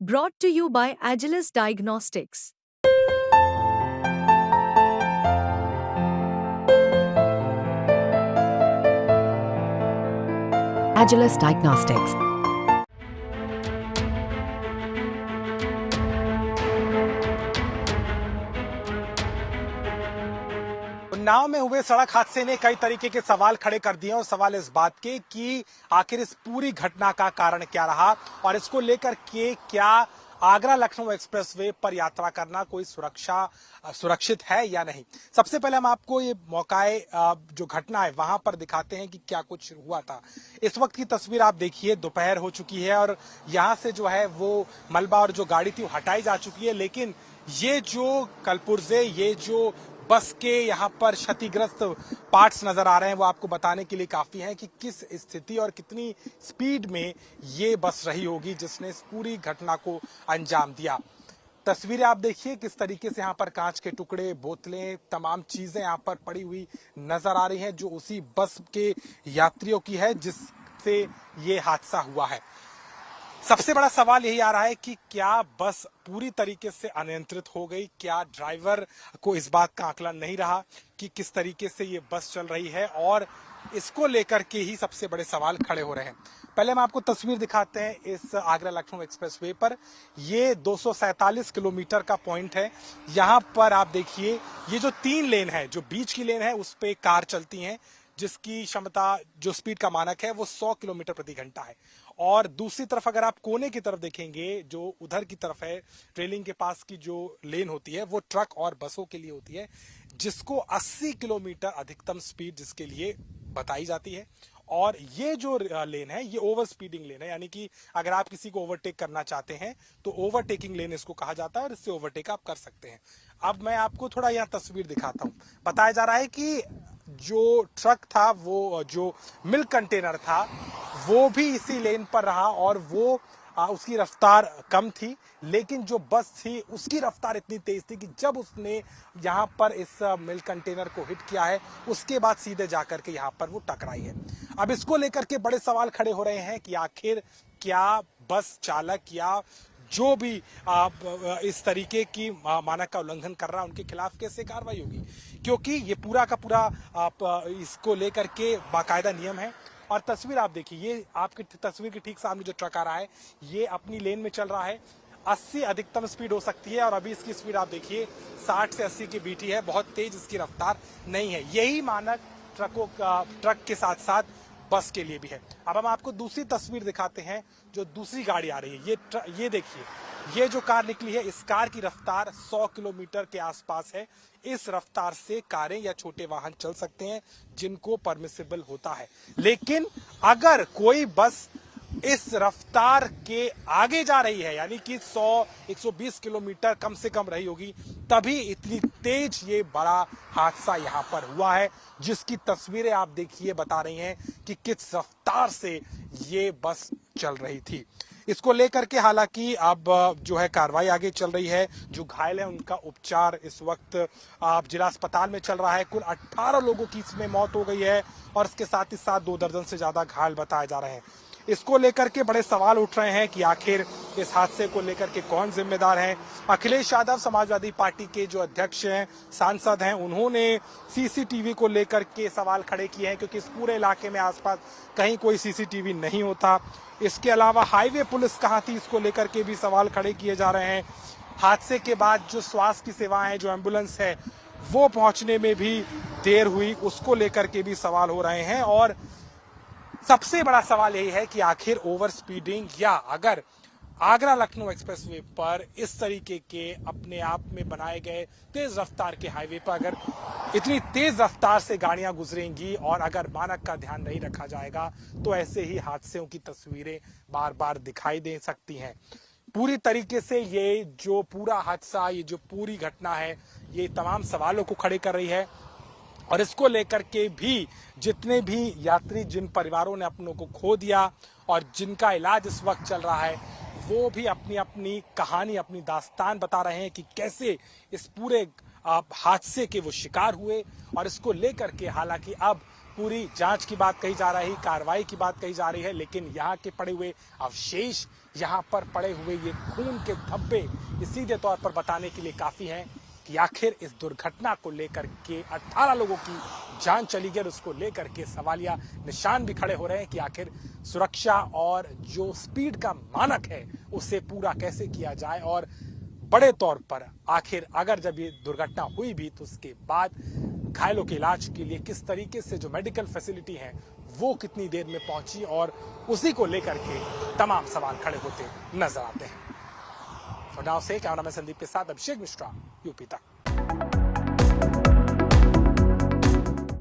Brought to you by Agilus Diagnostics. Agilus Diagnostics. Unnao में हुए सड़क हादसे ने कई तरीके के सवाल खड़े कर दिए और सवाल इस बात के कि आखिर इस पूरी घटना का कारण क्या रहा और इसको लेकर के क्या आगरा लखनऊ एक्सप्रेसवे पर यात्रा करना कोई सुरक्षित है या नहीं। सबसे पहले हम आपको ये मौकाए जो घटना है वहां पर दिखाते हैं कि क्या कुछ हुआ था। इस वक्त की तस्वीर आप देखिए, दोपहर हो चुकी है और यहाँ से जो है वो मलबा और जो गाड़ी थी वो हटाई जा चुकी है, लेकिन ये जो कलपुर्जे, ये जो बस के यहाँ पर क्षतिग्रस्त पार्ट्स नजर आ रहे हैं वो आपको बताने के लिए काफी हैं कि किस स्थिति और कितनी स्पीड में ये बस रही होगी जिसने इस पूरी घटना को अंजाम दिया। तस्वीरें आप देखिए किस तरीके से यहाँ पर कांच के टुकड़े, बोतलें, तमाम चीजें यहाँ पर पड़ी हुई नजर आ रही हैं जो उसी बस के यात्रियों की है जिससे ये हादसा हुआ है। सबसे बड़ा सवाल यही आ रहा है कि क्या बस पूरी तरीके से अनियंत्रित हो गई, क्या ड्राइवर को इस बात का आकलन नहीं रहा कि किस तरीके से ये बस चल रही है, और इसको लेकर के ही सबसे बड़े सवाल खड़े हो रहे हैं। पहले हम आपको तस्वीर दिखाते हैं इस आगरा लखनऊ एक्सप्रेसवे पर। ये 247 किलोमीटर का पॉइंट है। यहाँ पर आप देखिए ये जो 3 लेन है, जो बीच की लेन है उस पे कार चलती हैं जिसकी क्षमता, जो स्पीड का मानक है वो 100 किलोमीटर प्रति घंटा है। और दूसरी तरफ अगर आप कोने की तरफ देखेंगे, जो उधर की तरफ है रेलिंग के पास की जो लेन होती है वो ट्रक और बसों के लिए होती है, जिसको 80 किलोमीटर अधिकतम स्पीड जिसके लिए बताई जाती है। और ये जो लेन है ये ओवर स्पीडिंग लेन है, यानी कि अगर आप किसी को ओवरटेक करना चाहते हैं तो ओवरटेकिंग लेन इसको कहा जाता है और इससे ओवरटेक आप कर सकते हैं। अब मैं आपको थोड़ा यहाँ तस्वीर दिखाता हूँ। बताया जा रहा है कि जो ट्रक था, वो जो मिल्क कंटेनर था, वो भी इसी लेन पर रहा और वो उसकी रफ्तार कम थी, लेकिन जो बस थी उसकी रफ्तार इतनी तेज थी कि जब उसने यहाँ पर इस मिल्क कंटेनर को हिट किया है उसके बाद सीधे जाकर के यहाँ पर वो टकराई है। अब इसको लेकर के बड़े सवाल खड़े हो रहे हैं कि आखिर क्या बस चालक या जो भी इस तरीके की मानक का उल्लंघन कर रहा है उनके खिलाफ कैसे कार्रवाई होगी, क्योंकि ये पूरा का पूरा इसको लेकर के बाकायदा नियम है। और तस्वीर आप देखिए, ये आपकी तस्वीर के ठीक सामने जो ट्रक आ रहा है ये अपनी लेन में चल रहा है। 80 अधिकतम स्पीड हो सकती है और अभी इसकी स्पीड आप देखिए 60 से 80 के बीच ही है, बहुत तेज इसकी रफ्तार नहीं है। यही मानक ट्रक के साथ साथ बस के लिए भी है। अब हम आपको दूसरी तस्वीर दिखाते हैं, जो दूसरी गाड़ी आ रही है। ये देखिए, ये जो कार निकली है इस कार की रफ्तार 100 किलोमीटर के आसपास है। इस रफ्तार से कारें या छोटे वाहन चल सकते हैं जिनको परमिसिबल होता है, लेकिन अगर कोई बस इस रफ्तार के आगे जा रही है, यानी कि 100-120 किलोमीटर कम से कम रही होगी, तभी इतनी तेज ये बड़ा हादसा यहाँ पर हुआ है, जिसकी तस्वीरें आप देखिए बता रही हैं कि किस रफ्तार से ये बस चल रही थी। इसको लेकर के हालांकि अब जो है कार्रवाई आगे चल रही है। जो घायल है उनका उपचार इस वक्त जिला अस्पताल में चल रहा है। कुल 18 लोगों की इसमें मौत हो गई है और इसके साथ ही साथ 2 दर्जन से ज्यादा घायल बताए जा रहे हैं। इसको लेकर के बड़े सवाल उठ रहे हैं कि आखिर इस हादसे को लेकर के कौन जिम्मेदार है। अखिलेश यादव समाजवादी पार्टी के जो अध्यक्ष हैं, सांसद हैं, उन्होंने सीसीटीवी को लेकर के सवाल खड़े किए हैं, क्योंकि इस पूरे इलाके में आसपास कहीं कोई सीसीटीवी नहीं होता। इसके अलावा हाईवे पुलिस कहाँ थी, इसको लेकर के भी सवाल खड़े किए जा रहे हैं। हादसे के बाद जो स्वास्थ्य की सेवाएं, जो एम्बुलेंस है वो पहुंचने में भी देर हुई, उसको लेकर के भी सवाल हो रहे हैं। और सबसे बड़ा सवाल यही है कि आखिर ओवर स्पीडिंग, या अगर आगरा लखनऊ एक्सप्रेसवे पर इस तरीके के अपने आप में बनाए गए तेज रफ्तार के हाईवे पर अगर इतनी तेज रफ्तार से गाड़ियां गुजरेंगी और अगर मानक का ध्यान नहीं रखा जाएगा तो ऐसे ही हादसों की तस्वीरें बार बार दिखाई दे सकती हैं। पूरी तरीके से ये जो पूरा हादसा, ये जो पूरी घटना है, ये तमाम सवालों को खड़े कर रही है। और इसको लेकर के भी जितने भी यात्री, जिन परिवारों ने अपनों को खो दिया और जिनका इलाज इस वक्त चल रहा है, वो भी अपनी अपनी कहानी, अपनी दास्तान बता रहे हैं कि कैसे इस पूरे हादसे के वो शिकार हुए। और इसको लेकर के हालांकि अब पूरी जांच की बात कही जा रही, कार्रवाई की बात कही जा रही है, लेकिन यहाँ के पड़े हुए अवशेष यहाँ पर पड़े हुए ये खून के धब्बे ये सीधे तौर पर बताने के लिए काफी हैं कि आखिर इस दुर्घटना को लेकर के 18 लोगों की जान चली गई और उसको लेकर के सवालिया निशान भी खड़े हो रहे हैं कि आखिर सुरक्षा और जो स्पीड का मानक है उसे पूरा कैसे किया जाए और बड़े तौर पर आखिर अगर जब ये दुर्घटना हुई भी तो उसके बाद घायलों के इलाज के लिए किस तरीके से जो मेडिकल फैसिलिटी है वो कितनी देर में पहुंची और उसी को लेकर के तमाम सवाल खड़े होते नजर आते हैं। और नाव से कैमरा में संदीप के साथ अभिषेक मिश्रा, यूपी तक।